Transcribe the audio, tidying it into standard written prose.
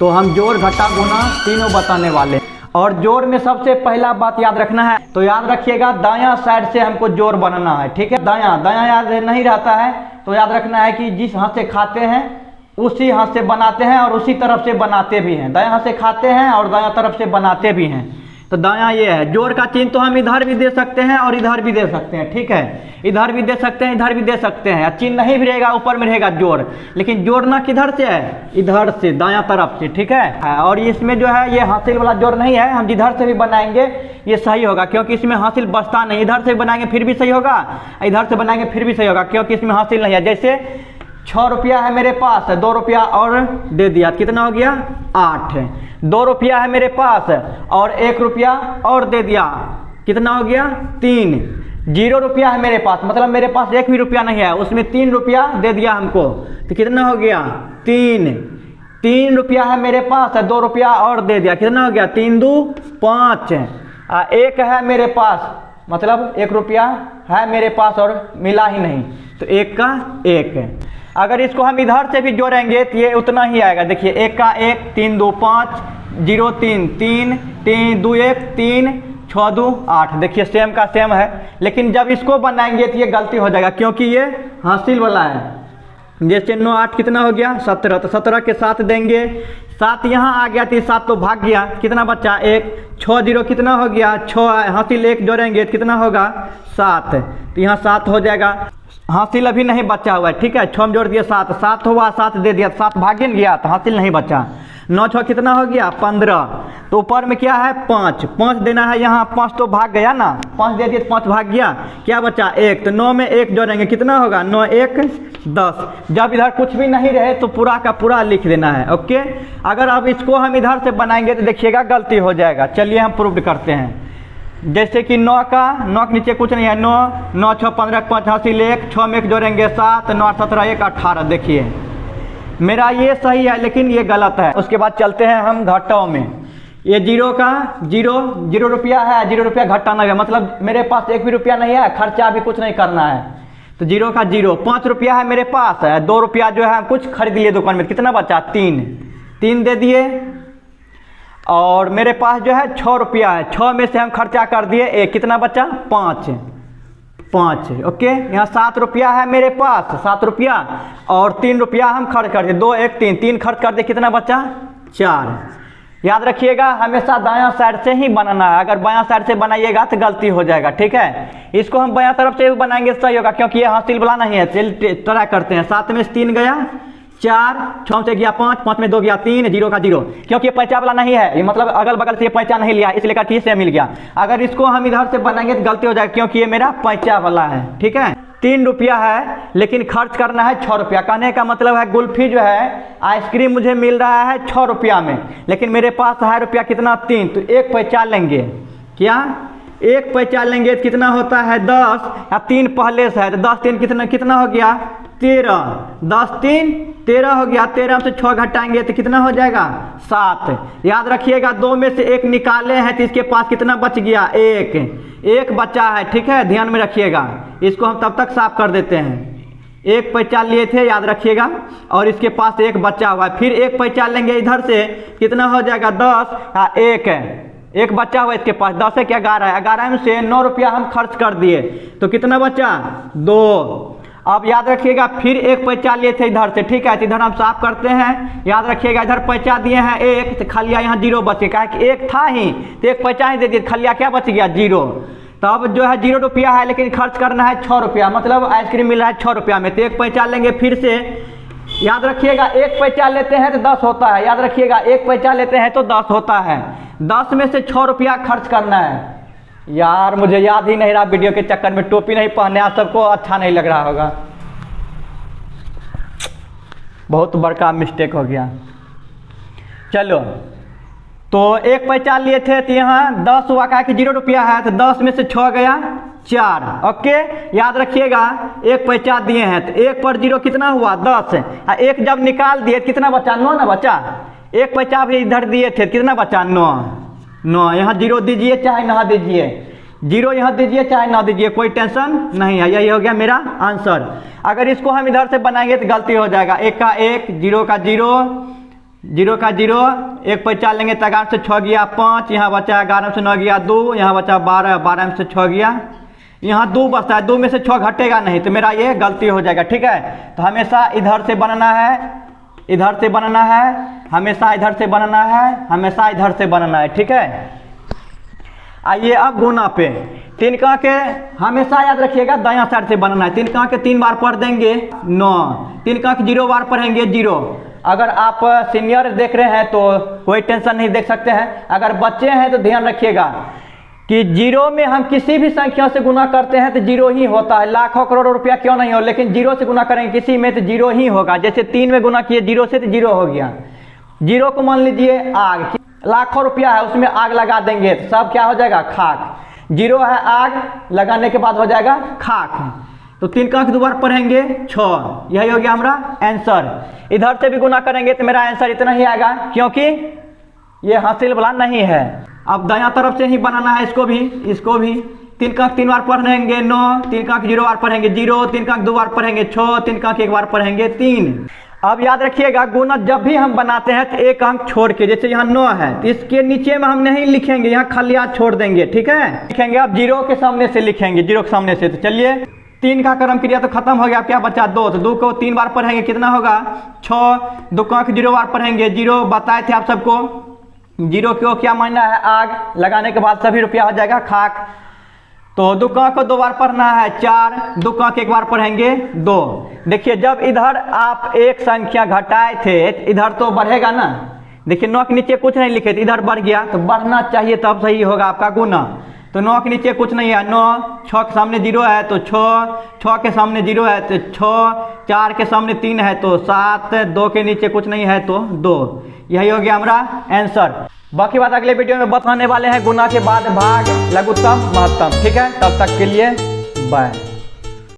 तो हम जोड़ घटा गुना तीनों बताने वाले हैं। और जोड़ में सबसे पहला बात याद रखना है, तो याद रखिएगा दायां साइड से हमको जोड़ बनाना है, ठीक है। दायां याद नहीं रहता है तो याद रखना है कि जिस हाथ से खाते हैं उसी हाथ से बनाते हैं और उसी तरफ से बनाते भी हैं। दायां हाथ से खाते हैं और दायां तरफ से बनाते भी हैं। तो दायां ये है। जोड़ का चिन्ह तो हम इधर भी दे सकते हैं और इधर भी दे सकते हैं, ठीक है। इधर भी दे सकते हैं, इधर भी दे सकते हैं। चिन्ह नहीं भी रहेगा, ऊपर में रहेगा जोड़, लेकिन जोड़ना किधर से है? इधर से, दायां तरफ से, ठीक है। और इसमें जो है ये हासिल वाला जोड़ नहीं है, हम जिधर से भी बनाएंगे ये सही होगा, क्योंकि इसमें हासिल बचता नहीं। इधर से बनाएंगे फिर भी सही होगा, इधर से बनाएंगे फिर भी सही होगा, क्योंकि इसमें हासिल नहीं है। जैसे 6 रुपया है मेरे पास, 2 रुपया और दे दिया, कितना हो गया? 8। 2 रुपया है मेरे पास और 1 रुपया और दे दिया, कितना हो गया? 3। 0 रुपया है मेरे पास, मतलब मेरे पास 1 भी रुपया नहीं है, उसमें 3 रुपया दे दिया हमको, तो कितना हो गया? 3। 3 रुपया है मेरे पास, 2 रुपया और दे दिया, कितना हो गया? 3 2 5। 1 है मेरे पास, मतलब 1 रुपया है मेरे पास और मिला ही नहीं, तो 1 का 1। अगर इसको हम इधर से भी जोड़ेंगे तो ये उतना ही आएगा। देखिए 1 का 1, 3 2 5, 0 3 3, 3 2 1 3, 6 2 8। देखिए सेम का सेम है, लेकिन जब इसको बनाएंगे तो ये गलती हो जाएगा, क्योंकि ये हासिल वाला है। जैसे 9 8 कितना हो गया? 17। तो 17 के 7 देंगे, 7 यहाँ आ गया, 7 तो भाग गया, कितना बचा? 1। 6 0 कितना हो गया? 6 हासिल 1 जोड़ेंगे तो कितना होगा? 7। तो यहाँ 7 हो जाएगा। हासिल अभी नहीं बचा हुआ है, ठीक है। 6 में जोड़ दिया 7, 7 हुआ, 7 दे दिया, 7 भागे गया तो हासिल नहीं बचा। 9 6 कितना हो गया? 15। तो ऊपर में क्या है? 5 5 देना है यहाँ, 5 तो भाग गया ना, 5 दे दिए तो 5 भाग गया, क्या बचा? 1। तो 9 में 1 जोड़ेंगे, कितना होगा? 9 1 10। जब इधर कुछ भी नहीं रहे तो पूरा का पूरा लिख देना है, ओके। अगर अब इसको हम इधर से बनाएंगे तो देखिएगा गलती हो जाएगा। चलिए हम प्रूव करते हैं। जैसे कि 9 के नीचे कुछ नहीं है, 9 9 6 15 5 हासिल 1, 6 में 1 जोड़ेंगे 7, 9 17 1 18। देखिए मेरा ये सही है, लेकिन ये गलत है। उसके बाद चलते हैं हम घटाओ में। ये 0 का 0 रुपया है, 0 रुपया घटाना है, मतलब मेरे पास 1 भी रुपया नहीं है, खर्चा भी कुछ नहीं करना है, तो 0 का 0। 5 रुपया है मेरे पास, 2 रुपया जो है कुछ खरीद लिए दुकान में, कितना बचा? 3 दे दिए। और मेरे पास जो है 6 रुपया है, 6 में से हम खर्चा कर दिए 1, कितना बचा? 5। ओके। यहाँ 7 रुपया है मेरे पास, 7 रुपया और 3 रुपया हम खर्च कर दिए, 2 1 3 खर्च कर दिए, कितना बचा? 4। याद रखिएगा हमेशा दायां साइड से ही बनाना है, अगर बायां साइड से बनाइएगा तो गलती हो जाएगा, ठीक है। इसको हम बायां तरफ से भी बनाएंगे सही होगा, क्योंकि ये हासिल वाला नहीं है। चलिए ट्राई करते हैं। 7 में से 3 गया, 4, 6 से गया 5, 5 में 2 गया 3, 0 का 0, क्योंकि ये पैंचा वाला नहीं है, ये मतलब अगल बगल से ये पैंचा नहीं लिया, इसलिए का से मिल गया। अगर इसको हम इधर से बनाएंगे तो गलती हो जाएगी, क्योंकि ये मेरा पैंचा वाला है, ठीक है। 3 रुपया है, लेकिन खर्च करना है 6 रुपया। कहने का मतलब है गुल्फी जो है, आइसक्रीम मुझे मिल रहा है 6 रुपया में, लेकिन मेरे पास है रुपया कितना? 3। तो 1 पैंचा लेंगे, क्या 1 पैंचा लेंगे तो कितना होता है? 10, या 3 पहले से है तो 10 3 कितना हो गया? 13। 10 3 13 हो गया, 13 से 6 घटाएंगे तो कितना हो जाएगा? 7। याद रखिएगा 2 में से 1 निकाले हैं तो इसके पास कितना बच गया? 1 बचा है, ठीक है, ध्यान में रखिएगा। इसको हम तब तक साफ कर देते हैं। 1 पैंचा लिए थे, याद रखिएगा, और इसके पास 1 बचा हुआ है, फिर 1 पैंचा लेंगे इधर से, कितना हो जाएगा? 10, 1 बचा हुआ इसके पास, 10 है क्या? 11 है, 11 में से 9 रुपया हम खर्च कर दिए, तो कितना बचा? 2। अब याद रखिएगा फिर 1 पैंचा लिए थे इधर से, ठीक है, तो इधर हम साफ करते हैं। याद रखिएगा इधर पैंचा दिए हैं 1, तो खलिया यहाँ 0 बच गया, कि 1 था ही तो 1 पैंचा ही दे दिए, खलिया क्या बच गया? 0। तब जो है 0 रुपया है, लेकिन खर्च करना है 6 रुपया, मतलब आइसक्रीम मिल रहा है 6 रुपया में, तो 1 पैंचा लेंगे फिर से। याद रखिएगा 1 पैंचा लेते हैं तो 10 होता है, याद रखिएगा 1 पैंचा लेते हैं तो 10 होता है, 10 में से 6 रुपया खर्च करना है। यार मुझे याद ही नहीं रहा, वीडियो के चक्कर में टोपी नहीं पहने, आप सबको अच्छा नहीं लग रहा होगा, बहुत बड़का मिस्टेक हो गया। चलो, तो 1 पैंचा लिए थे तो यहाँ 10 हुआ, का कि 0 रुपया है, तो 10 में से 6 गया 4। ओके, याद रखिएगा 1 पैंचा दिए हैं तो 1 पर 0 कितना हुआ? 10। 1 जब निकाल दिए कितना बचा? 9 ना बचा। 1 पैंचा भी इधर दिए थे, कितना बचा? 9। यहाँ 0 दीजिए चाहे ना दीजिए, 0 यहाँ दीजिए चाहे ना दीजिए, कोई टेंशन नहीं है, यही हो गया मेरा आंसर। अगर इसको हम इधर से बनाएंगे तो गलती हो जाएगा, 1 का 1, 0 का 0, जीरो का जीरो, एक पर 4 लेंगे तो 11 से 6 गया 5, यहाँ बचा 11 से 9 गया 2, यहाँ बचा 12, 12 में से 6 गया, यहाँ 2 बचता है, 2 में से 6 घटेगा नहीं, तो मेरा ये गलती हो जाएगा। ठीक है, तो हमेशा इधर से बनना है, इधर से बनना है, हमेशा इधर से बनना है, हमेशा इधर से बनना है। ठीक है, आइए अब गुना पे 3 का के हमेशा याद रखिएगा दायां साइड से बनना है। 3 का के 3 बार पढ़ देंगे 9, 3 का के 0 बार पढ़ेंगे 0। अगर आप सीनियर देख रहे हैं तो कोई टेंशन नहीं, देख सकते हैं। अगर बच्चे हैं तो ध्यान रखिएगा कि 0 में हम किसी भी संख्या से गुना करते हैं तो 0 ही होता है, लाखों करोड़ों रुपया क्यों नहीं हो, लेकिन 0 से गुना करेंगे किसी में तो 0 ही होगा। जैसे 3 में गुना किए 0 से तो 0 हो गया। 0 को मान लीजिए आग, लाखों रुपया है उसमें आग लगा देंगे तो सब क्या हो जाएगा, खाक। 0 है आग, लगाने के बाद हो जाएगा खाक। तो 3 का 2 बार पढ़ेंगे 6, यही हो गया हमारा आंसर। इधर से भी गुना करेंगे तो मेरा आंसर इतना ही आएगा, क्योंकि ये हासिल वाला नहीं है। अब दायां तरफ से ही बनाना है इसको भी, इसको भी। 3 का 3 बार पढ़ेंगे 9, 3 का 0 बार पढ़ेंगे 0, 3 का 2 बार पढ़ेंगे 6, 3 का 1 बार पढ़ेंगे 3। अब याद रखिएगा गुना जब भी हम बनाते हैं तो एक अंक छोड़ के, जैसे यहाँ 9 है तो इसके नीचे में हम नहीं लिखेंगे, यहाँ खाली हाथ छोड़ देंगे। ठीक है, लिखेंगे अब 0 के सामने से लिखेंगे, 0 के सामने से। तो चलिए 3 का क्रम क्रिया तो खत्म हो गया, क्या बचा 2, तो 2 को 3 बार पढ़ेंगे कितना होगा 6, 2 का 0 बार पढ़ेंगे 0, बताए थे आप सबको 0 को क्या मायना है, आग, लगाने के बाद सभी रुपया हो जाएगा खाक। तो 2 का को 2 बार पढ़ना है 4, 2 का 1 बार पढ़ेंगे 2। देखिए जब इधर आप एक संख्या घटाए थे इधर तो बढ़ेगा ना, देखिए 9 के नीचे कुछ नहीं लिखे थे, इधर बढ़ गया तो बढ़ना चाहिए तब सही होगा आपका गुना। तो 9 के नीचे कुछ नहीं है 9, 6 के सामने 0 है तो 6, 6 के सामने 0 है तो 6, 4 के सामने 3 है तो 7, 2 के नीचे कुछ नहीं है तो 2। यही हो गया हमारा आंसर। बाकी बात अगले वीडियो में बताने वाले हैं गुना के बाद भाग, लघुत्तम, महत्तम। ठीक है, तब तक के लिए बाय।